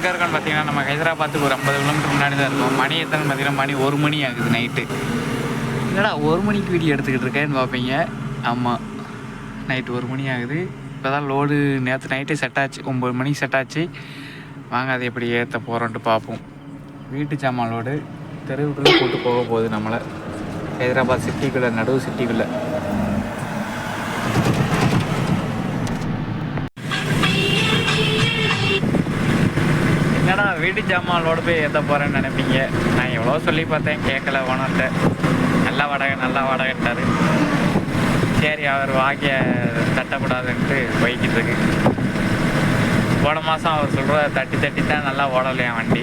எங்கே இருக்கோன்னு பார்த்தீங்கன்னா நம்ம ஹைதராபாத்துக்கு ஒரு 50 கிலோமீட்டர் முன்னாடி தான் இருக்கும். மணி எத்தனை பார்த்தீங்கன்னா மணி 1 மணி ஆகுது நைட்டு. என்னடா 1 மணிக்கு வீடியோ எடுத்துக்கிட்டு இருக்கேன்னு பார்ப்பீங்க. ஆமாம், நைட்டு 1 மணி ஆகுது. இப்போ தான் லோடு நேற்று நைட்டே செட் ஆச்சு, 9 மணிக்கு செட் ஆச்சு. வாங்க அதை எப்படி ஏற்ற போகிறோன்ட்டு பார்ப்போம். வீட்டு சாமான் லோடு தெருவுக்குள்ளே போட்டு போக போகுது நம்மளை. ஹைதராபாத் சிட்டிக்குள்ளே, நடுவு சிட்டிக்குள்ளே. என்னடா வீட்டு ஜாமானோடு போய் ஏற்ற போகிறேன்னு நினைப்பீங்க. நான் எவ்வளோ சொல்லி பார்த்தேன், கேட்கல ஓனர்கிட்ட. நல்லா வாடகைட்டாரு. சரி, அவர் வாங்கிய தட்டக்கூடாதுன்ட்டு போய்கிட்டு இருக்கு. போன மாதம் அவர் சொல்கிறத தட்டி தான் நல்லா ஓடலையா வண்டி.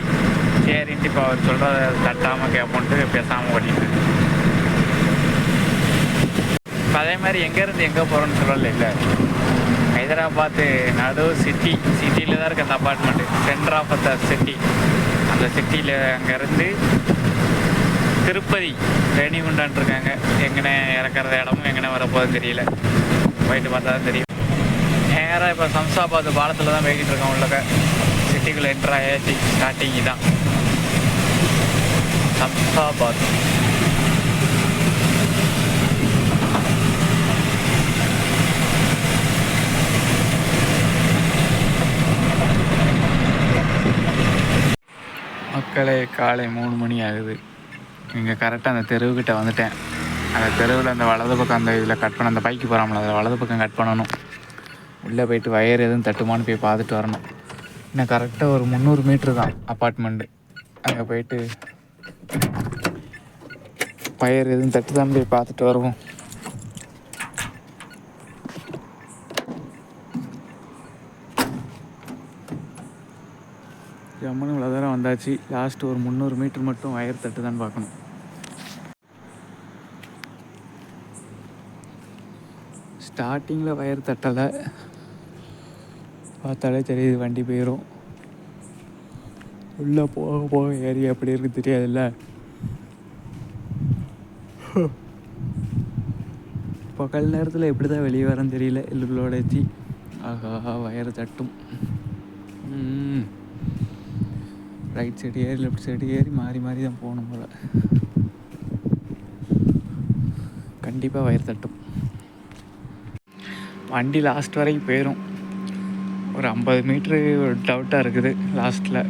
சரின்ட்டு இப்போ அவர் சொல்கிறத தட்டாமல் கேட்போன்ட்டு பேசாமல் ஓட்டிட்டு. இப்போ அதே மாதிரி எங்கேருந்து எங்கே போகிறோன்னு சொல்லலை. இல்லை, ஹைதராபாத்து நடு சிட்டியில் தான் இருக்குது அந்த apartment. Centre of the city. அந்த சிட்டியில் அங்கேருந்து திருப்பதி ரேணிகுண்டான் இருக்காங்க. எங்கனே இறக்குறத இடமும் எங்கனே வரப்போகுதுன்னு தெரியல. போயிட்டு பார்த்தா தான் தெரியும். நேராக இப்போ சம்சாபாத் பாலத்தில் தான் போய்கிட்டு இருக்கோம். உள்ளக்க சிட்டிக்குள்ளே என்ட்ரு ஆயாச்சு. ஸ்டார்டிங் தான் சம்சாபாத். மக்களே, காலை 3 மணி ஆகுது. இங்கே கரெக்டாக அந்த தெருவுக்கிட்ட வந்துட்டேன். அந்த தெருவில் அந்த வலது பக்கம் அந்த இதில் கட் பண்ண, அந்த பைக்கு போகிறாமல் அதில் வலது பக்கம் கட் பண்ணணும். உள்ளே போய்ட்டு வயர் எதுவும் தட்டுமான்னு போய் பார்த்துட்டு வரணும். இன்னும் கரெக்டாக ஒரு 300 மீட்ரு தான் அப்பார்ட்மெண்ட்டு. அங்கே போய்ட்டு வயர் எதுவும் தட்டுதான் போய் பார்த்துட்டு வருவோம். ஜம்முன்னு இவ்வளோ தூரம் வந்தாச்சு. லாஸ்ட்டு ஒரு 300 மீட்ரு மட்டும் வயர் தட்டு தான் பார்க்கணும். ஸ்டார்டிங்கில் வயர் தட்டலை, பார்த்தாலே தெரியுது வண்டி போயிடும். உள்ளே போக ஏரியா எப்படி இருக்குது தெரியாதுல்ல. பகல் நேரத்தில் எப்படி தான் வெளியே வரேன்னு தெரியல. எள்ளுகளோட ஏற்றி ஆஹா வயர் தட்டும். ரைட் சைடு ஏறி லெஃப்ட் சைடு ஏறி மாறி தான் போகணும் போல். கண்டிப்பாக வயர் தட்டும். வண்டி லாஸ்ட் வரைக்கும் போயிடும். ஒரு 50 மீட்ரு டவுட்டாக இருக்குது லாஸ்ட்டில்.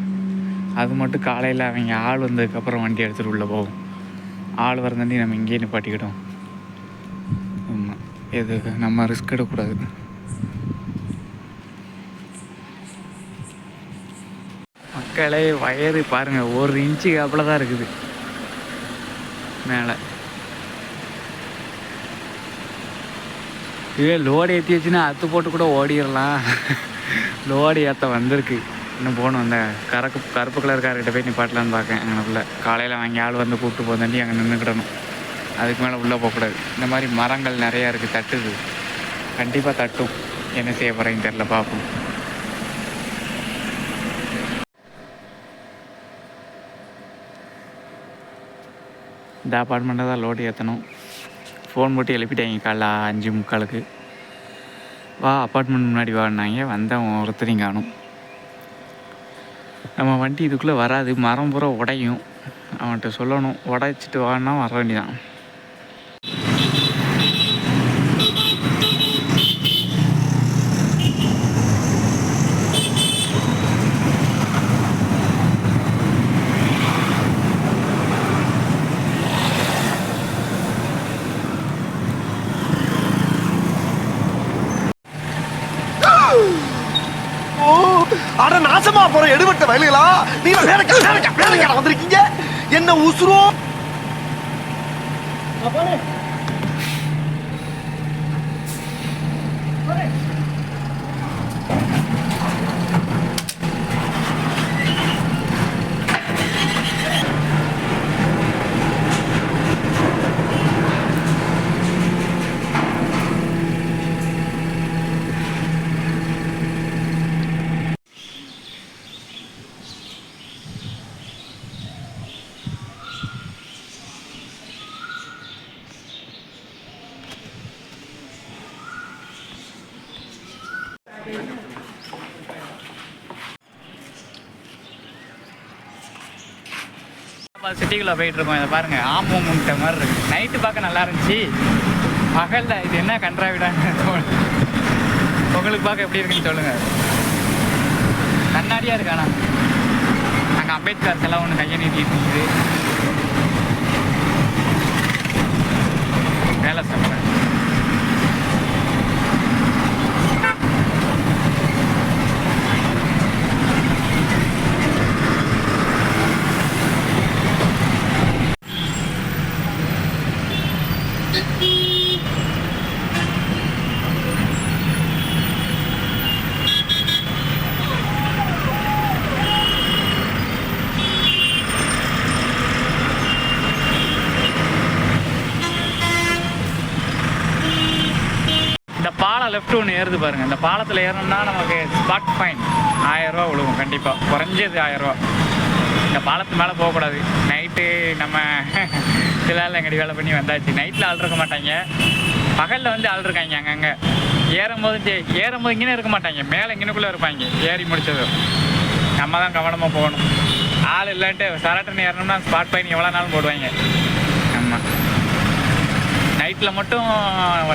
அது மட்டும் காலையில் அவங்க ஆள் வந்ததுக்கப்புறம் வண்டி எடுத்துகிட்டு உள்ளே போகும். ஆள் வரந்தாண்டி நம்ம இங்கேயே நிப்பாட்டிக்கிட்டோம். ஆமாம், எது நம்ம ரிஸ்க் எடுக்கக்கூடாது. மக்களே, வயரு பாருங்கள், 1 இன்ச்சு கேப்பில் தான் இருக்குது மேலே. இதே லோடு ஏற்றி வச்சுன்னா அத்து போட்டு கூட ஓடிடலாம். லோடு ஏற்ற வந்திருக்கு. இன்னும் போகணும். அந்த கருப்பு கலர் கார்கிட்ட போய் நிப்பாட்டலான்னு பார்க்கேன். எங்களுக்குள்ளே காலையில் வாங்கி ஆள் வந்து கூப்பிட்டு போதாண்டி அங்கே நின்றுக்கிடணும். அதுக்கு மேலே உள்ளே போகக்கூடாது. இந்த மாதிரி மரங்கள் நிறையா இருக்குது, தட்டுது. கண்டிப்பாக தட்டும். என்ன செய்ய போகிறேன்னு தெரில, பார்ப்போம். இந்த அப்பார்ட்மெண்ட்டை தான் லோடு ஏற்றணும். ஃபோன் போட்டு எழுப்பிட்டாங்க காலைல 5:45. வா அப்பார்ட்மெண்ட் முன்னாடி வாடினாங்க. வந்தவன் ஒருத்தரையும் காணும். நம்ம வண்டி இதுக்குள்ளே வராது, மரம் பூரா உடையும். அவன்கிட்ட சொல்லணும், உடைச்சிட்டு வான்னா வர வேண்டியதான். அட நாசமா போற எடுபட்ட வயலுகளா, நீங்க வேலைக்கு வந்திருக்கீங்க. என்ன உசுரோ ஹைதராபாத் சிட்டிக்குள்ளே போயிட்டு இருக்கோம். இதை பாருங்க, ஆம்பு முட்டை மாதிரி இருக்கு. நைட்டு பார்க்க நல்லா இருந்துச்சு, பகலில் இது என்ன கன்றாவிடான்னு உங்களுக்கு பார்க்க எப்படி இருக்குன்னு சொல்லுங்க. கண்ணாடியாக இருக்கு. ஆனால் அங்கே அம்பேத்கர் சிலை ஒன்று கையை நீட்டிட்டு இருக்குது. வேலை சொல்கிறேன். லெஃப்ட் ஒன்று ஏறுது பாருங்கள். இந்த பாலத்தில் ஏறணும்னா நமக்கு ஸ்பாட் ஃபைன் 1000 ரூபா விழுவும் கண்டிப்பாக, குறைஞ்சது 1000 ரூபா. இந்த பாலத்து மேலே போகக்கூடாது. நைட்டு நம்ம சிலாவில் எங்கடி வேலை பண்ணி வந்தாச்சு. நைட்டில் ஆள் இருக்க மாட்டாங்க, பகலில் வந்து ஆள் இருக்காங்க. அங்கங்கே ஏறும்போது இங்கே இருக்க மாட்டாங்க, மேலே இங்கனுக்குள்ளே இருப்பாங்க. ஏறி முடிச்சதும் நம்ம தான் கவனமாக போகணும். ஆள் இல்லான்ட்டு சரட்டுன்னு ஏறணும்னா ஸ்பாட் ஃபைன் எவ்வளோ நாளும் போடுவாங்க. ஆமாம், நைட்டில் மட்டும்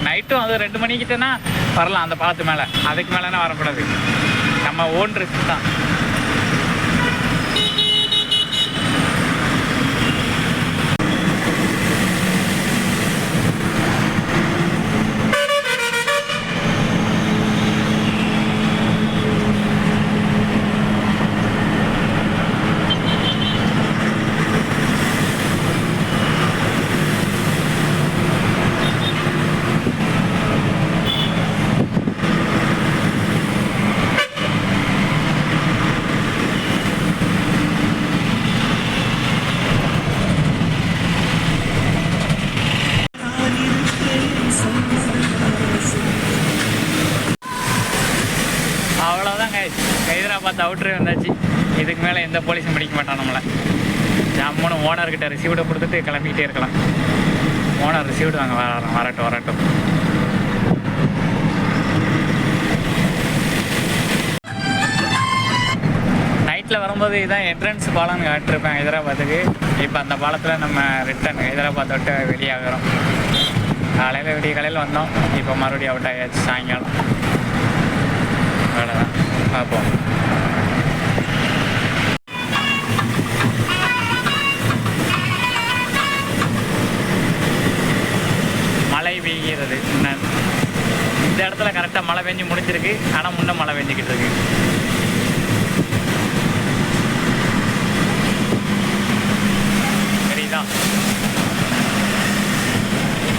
நைட்டும் அது 2 மணிக்கிட்டனா வரலாம் அந்த பாலத்து மேலே. அதுக்கு மேலேனா வரக்கூடாது. நம்ம ஓன் ரிஸ்க் தான். ஹைதராபாத் அவுட்ரு வந்தாச்சு. இதுக்கு மேலே எந்த போலீஸும் பிடிக்க மாட்டான் நம்மளை. ஜம்முன்னு ஓனர்கிட்ட ரிசீவ்டை கொடுத்துட்டு கிளம்பிக்கிட்டே இருக்கலாம். ஓனர் ரிசீவ்டு வாங்க வரட்டும். நைட்டில் வரும்போது இதுதான் என்ட்ரன்ஸ் பாலம்னு காட்டிருப்பேன் ஹைதராபாத்துக்கு. இப்போ அந்த பாலத்தில் நம்ம ரிட்டன் ஹைதராபாத் விட்டு வெளியாகிறோம். விடிய காலையில் வந்தோம், இப்போ மறுபடியும் அவுட் ஆகியாச்சு. சாயங்காலம் அவ்வளோதான், பார்ப்போம். மழை பெய்கிறது. இந்த இடத்துல கரெக்டாக மழை பெஞ்சு முடிஞ்சிருக்கு, ஆனால் முன்னே மழை பெஞ்சிக்கிட்டு இருக்கு. சரிதான்,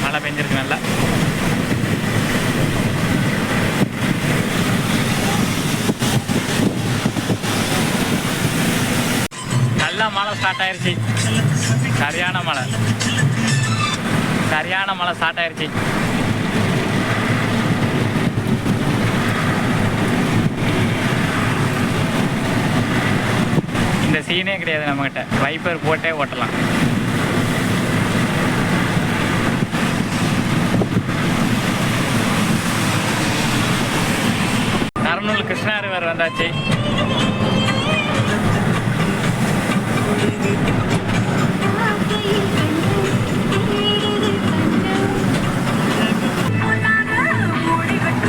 மழை பெஞ்சிருக்கு நல்லா. மழை ஸ்டார்ட் ஆயிடுச்சு. சரியான மழை ஸ்டார்ட் ஆயிடுச்சு. இந்த சீனே கிடையாது நம்மகிட்ட, வைப்பர் போட்டே ஓட்டலாம். கர்னூல் கிருஷ்ணா ரிவர் வந்தாச்சு.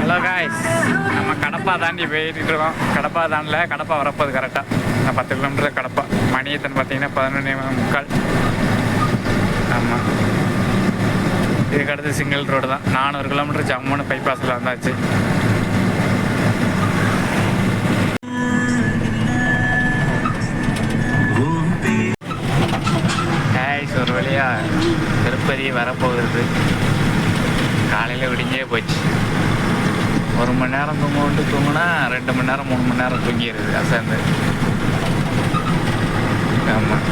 ஹலோ காய்ஸ், நம்ம கடப்பா தாண்டி போயிட்டு இருக்கோம். கடப்பா தாண்டில் கடப்பா வரப்போகுது கரெக்டாக. 10 கிலோமீட்டர் கடப்பா. மணி எத்தனை பார்த்தீங்கன்னா 11:45. ஆமாம், இதுக்கு அடுத்து சிங்கிள் ரோடு தான். 400 கிலோமீட்டர் ஜம்முன்னு பைபாஸில் வந்தாச்சு. ஒரு வழியாக திருப்பதி வரப்போகுது. காலையில் விடிஞ்சே போச்சு. 1 மணி நேரம் தூங்கினா 2 மணி நேரம் 3 மணி நேரம் தூங்கிடுது அசந்து. ஆமாம்,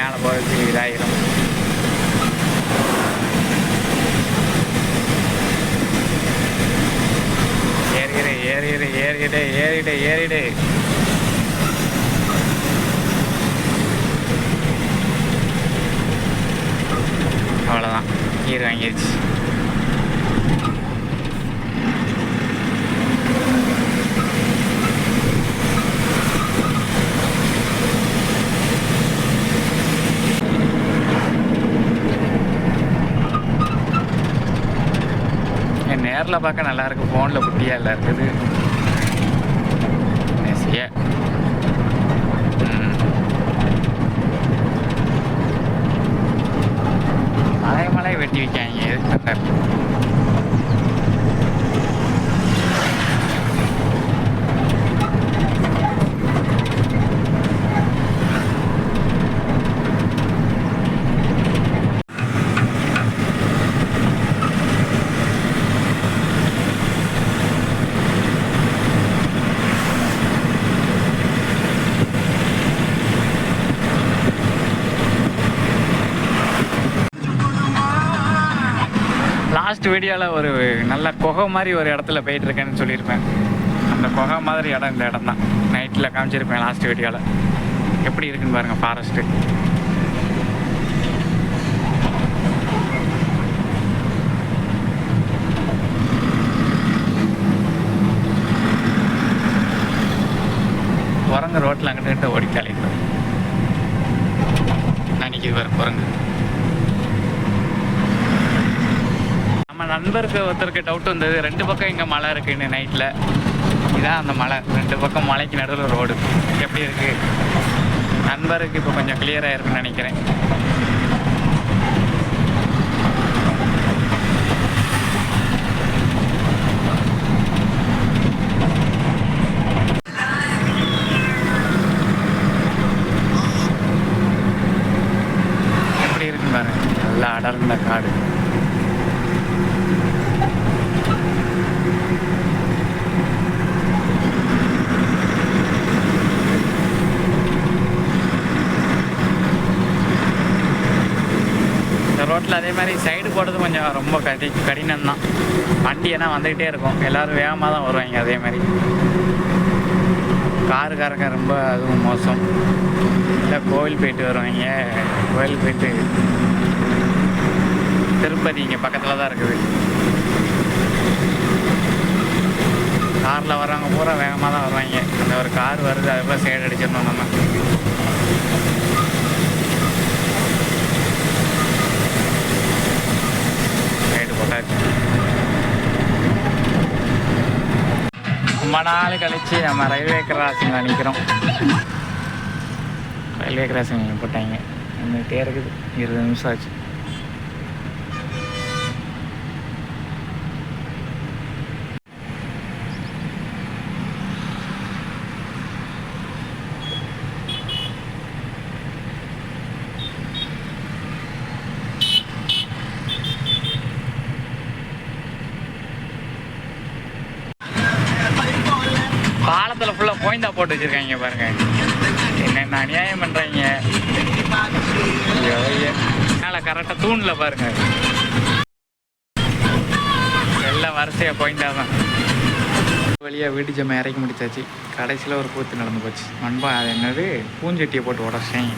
மேலே போகிறதுக்கு இதாயிரும். ஏறிடு. அவ்வளோதான், கீர் வாங்கிடுச்சு. நேரில் பார்க்க நல்லா இருக்கு, ஃபோனில் குட்டியாக இல்லை இருக்குது. நெசிய மலை வெட்டி வைக்காங்க. எது கரெக்டாக லாஸ்ட் வீடியோவில் ஒரு நல்ல குகை மாதிரி ஒரு இடத்துல போயிட்டுருக்கேன்னு சொல்லியிருப்பேன். அந்த குகை மாதிரி இடம் இந்த இடம் தான். நைட்டில் காமிச்சிருப்பேன் லாஸ்ட் வீடியோவில். எப்படி இருக்குன்னு பாருங்கள் ஃபாரஸ்ட்டு. குரங்கு ரோட்டில் அங்கிட்டு ஓடிக்காலே நினைக்கிது பாரு குரங்கு. நம்ம நண்பருக்கு ஒருத்தருக்கு டவுட் வந்தது, 2 பக்கம் இங்கே மலை இருக்குன்னு. நைட்டில் இதான் அந்த மலை, 2 பக்கம் மலைக்கு நடுவில் ரோடு. எப்படி இருக்குது நண்பருக்கு இப்போ கொஞ்சம் கிளியராக இருக்குன்னு நினைக்கிறேன். எப்படி இருக்குன்னு பாருங்க, நல்லா அடர்ந்த காடு. ரோட்டில் அதே மாதிரி சைடு போடுறது கொஞ்சம் ரொம்ப கடினம் தான். வண்டி ஏன்னா வந்துக்கிட்டே இருக்கும், எல்லோரும் வேகமாக தான் வருவாங்க. அதே மாதிரி காருக்காரங்க ரொம்ப அதுவும் மோசம். இல்லை கோவில் போயிட்டு வருவாங்க. கோவில் போயிட்டு திருப்பதி இங்கே பக்கத்தில் தான் இருக்குது. காரில் வர்றவங்க பூரா வேகமாக தான் வருவாங்க. அந்த ஒரு கார் வருது, அதுக்குள்ளே சைடு அடிச்சிடணும் நம்ம. ரொம்ப நாள் கழிச்சு நம்ம ரயில்வே கிராசிங்கில் நிற்கிறோம். ரயில்வே கிராசிங் போட்டாங்க, நின்றுட்டே இருக்குது. 20 நிமிஷம் ஆச்சு. பாலத்தில் ஃபுல்லாக பாயிண்டா போட்டு வச்சுருக்காங்க பாருங்க. என்னென்ன அநியாயம் பண்ணுறாங்க. மேலே கரெக்டாக தூணில் பாருங்க, எல்லாம் வரிசையாக பாயிண்டா தான். வழியாக வீட்டு ஜம்மை இறக்கி முடிச்சாச்சு. கடைசியில் ஒரு கூத்து நடந்து போச்சு. நண்பா அது என்னது பூஞ்சட்டியை போட்டு உடச்சேன்.